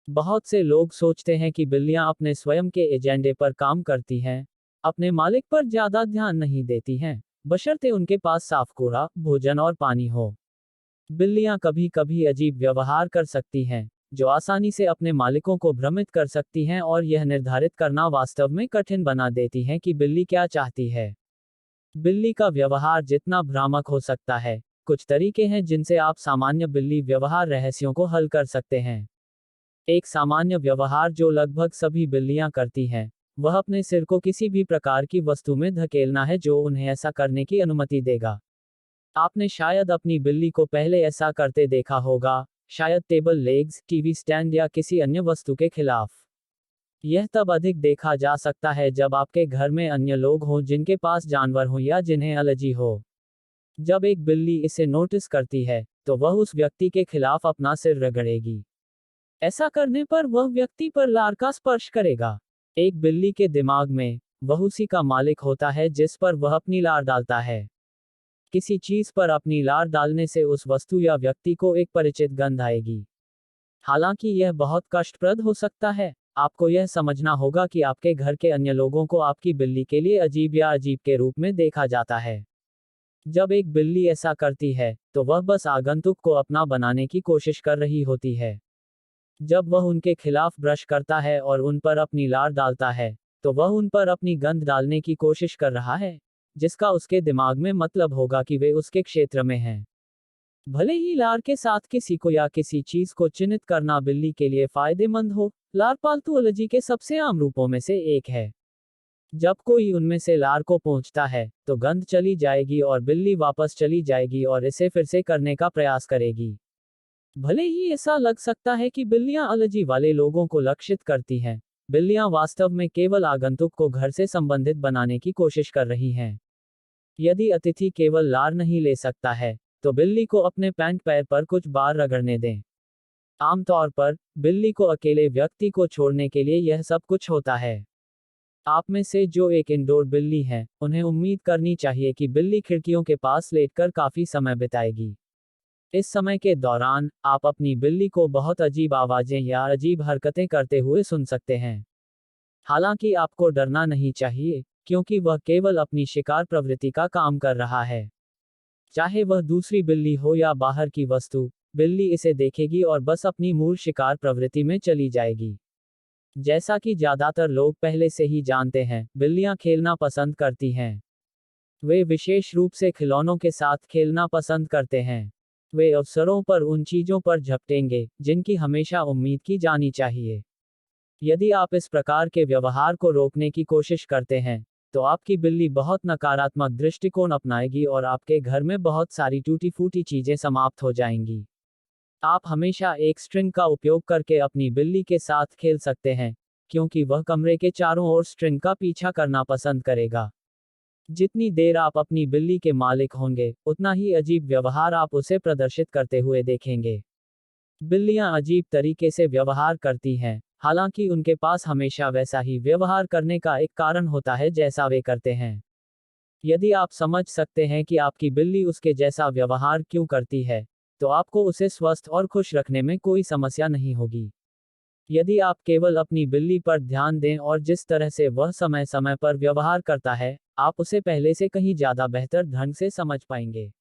बहुत से लोग सोचते हैं कि बिल्लियां अपने स्वयं के एजेंडे पर काम करती हैं, अपने मालिक पर ज्यादा ध्यान नहीं देती हैं, बशर्ते उनके पास साफ कूड़ा, भोजन और पानी हो। बिल्लियां कभी कभी अजीब व्यवहार कर सकती हैं, जो आसानी से अपने मालिकों को भ्रमित कर सकती हैं और यह निर्धारित करना वास्तव में कठिन बना देती हैं कि बिल्ली क्या चाहती है। बिल्ली का व्यवहार जितना भ्रामक हो सकता है, कुछ तरीके हैं जिनसे आप सामान्य बिल्ली व्यवहार रहस्यों को हल कर सकते हैं। एक सामान्य व्यवहार जो लगभग सभी बिल्लियां करती हैं, वह अपने सिर को किसी भी प्रकार की वस्तु में धकेलना है जो उन्हें ऐसा करने की अनुमति देगा। आपने शायद अपनी बिल्ली को पहले ऐसा करते देखा होगा, शायद टेबल लेग्स, टीवी स्टैंड या किसी अन्य वस्तु के खिलाफ। यह तब अधिक देखा जा सकता है जब आपके घर में अन्य लोग हों जिनके पास जानवर हो या जिन्हें एलर्जी हो। जब एक बिल्ली इसे नोटिस करती है, तो वह उस व्यक्ति के खिलाफ अपना सिर रगड़ेगी। ऐसा करने पर वह व्यक्ति पर लार का स्पर्श करेगा। एक बिल्ली के दिमाग में, वह उसी का मालिक होता है जिस पर वह अपनी लार डालता है। किसी चीज पर अपनी लार डालने से उस वस्तु या व्यक्ति को एक परिचित गंध आएगी। हालांकि यह बहुत कष्टप्रद हो सकता है, आपको यह समझना होगा कि आपके घर के अन्य लोगों को आपकी बिल्ली के लिए अजीब या अजीब के रूप में देखा जाता है। जब एक बिल्ली ऐसा करती है, तो वह बस आगंतुक को अपना बनाने की कोशिश कर रही होती है। जब वह उनके खिलाफ ब्रश करता है और उन पर अपनी लार डालता है, तो वह उन पर अपनी गंध डालने की कोशिश कर रहा है, जिसका उसके दिमाग में मतलब होगा कि वे उसके क्षेत्र में हैं। भले ही लार के साथ किसी को या किसी चीज को चिन्हित करना बिल्ली के लिए फायदेमंद हो, लार पालतू एलर्जी के सबसे आम रूपों में से एक है। जब कोई उनमें से लार को पहुंचता है, तो गंध चली जाएगी और बिल्ली वापस चली जाएगी और इसे फिर से करने का प्रयास करेगी। भले ही ऐसा लग सकता है कि बिल्लियां एलर्जी वाले लोगों को लक्षित करती हैं, बिल्लियां वास्तव में केवल आगंतुक को घर से संबंधित बनाने की कोशिश कर रही हैं। यदि अतिथि केवल लार नहीं ले सकता है, तो बिल्ली को अपने पैंट पैर पर कुछ बार रगड़ने दें। आमतौर पर, बिल्ली को अकेले व्यक्ति को छोड़ने के लिए यह सब कुछ होता है। आप में से जो एक इंडोर बिल्ली हैं, उन्हें उम्मीद करनी चाहिए कि बिल्ली खिड़कियों के पास लेटकर काफी समय बिताएगी। इस समय के दौरान, आप अपनी बिल्ली को बहुत अजीब आवाजें या अजीब हरकतें करते हुए सुन सकते हैं। हालांकि आपको डरना नहीं चाहिए, क्योंकि वह केवल अपनी शिकार प्रवृत्ति का काम कर रहा है। चाहे वह दूसरी बिल्ली हो या बाहर की वस्तु, बिल्ली इसे देखेगी और बस अपनी मूल शिकार प्रवृत्ति में चली जाएगी। जैसा कि ज्यादातर लोग पहले से ही जानते हैं, बिल्लियां खेलना पसंद करती हैं। वे विशेष रूप से खिलौनों के साथ खेलना पसंद करते हैं। वे अवसरों पर उन चीजों पर झपटेंगे, जिनकी हमेशा उम्मीद की जानी चाहिए। यदि आप इस प्रकार के व्यवहार को रोकने की कोशिश करते हैं, तो आपकी बिल्ली बहुत नकारात्मक दृष्टिकोण अपनाएगी और आपके घर में बहुत सारी टूटी फूटी चीजें समाप्त हो जाएंगी। आप हमेशा एक स्ट्रिंग का उपयोग करके अपनी बिल्ली के साथ खेल सकते हैं, क्योंकि वह कमरे के चारों ओर स्ट्रिंग का पीछा करना पसंद करेगा। जितनी देर आप अपनी बिल्ली के मालिक होंगे, उतना ही अजीब व्यवहार आप उसे प्रदर्शित करते हुए देखेंगे। बिल्लियां अजीब तरीके से व्यवहार करती हैं, हालांकि उनके पास हमेशा वैसा ही व्यवहार करने का एक कारण होता है जैसा वे करते हैं। यदि आप समझ सकते हैं कि आपकी बिल्ली उसके जैसा व्यवहार क्यों करती है, तो आपको उसे स्वस्थ और खुश रखने में कोई समस्या नहीं होगी। यदि आप केवल अपनी बिल्ली पर ध्यान दें और जिस तरह से वह समय समय पर व्यवहार करता है, आप उसे पहले से कहीं ज्यादा बेहतर ढंग से समझ पाएंगे।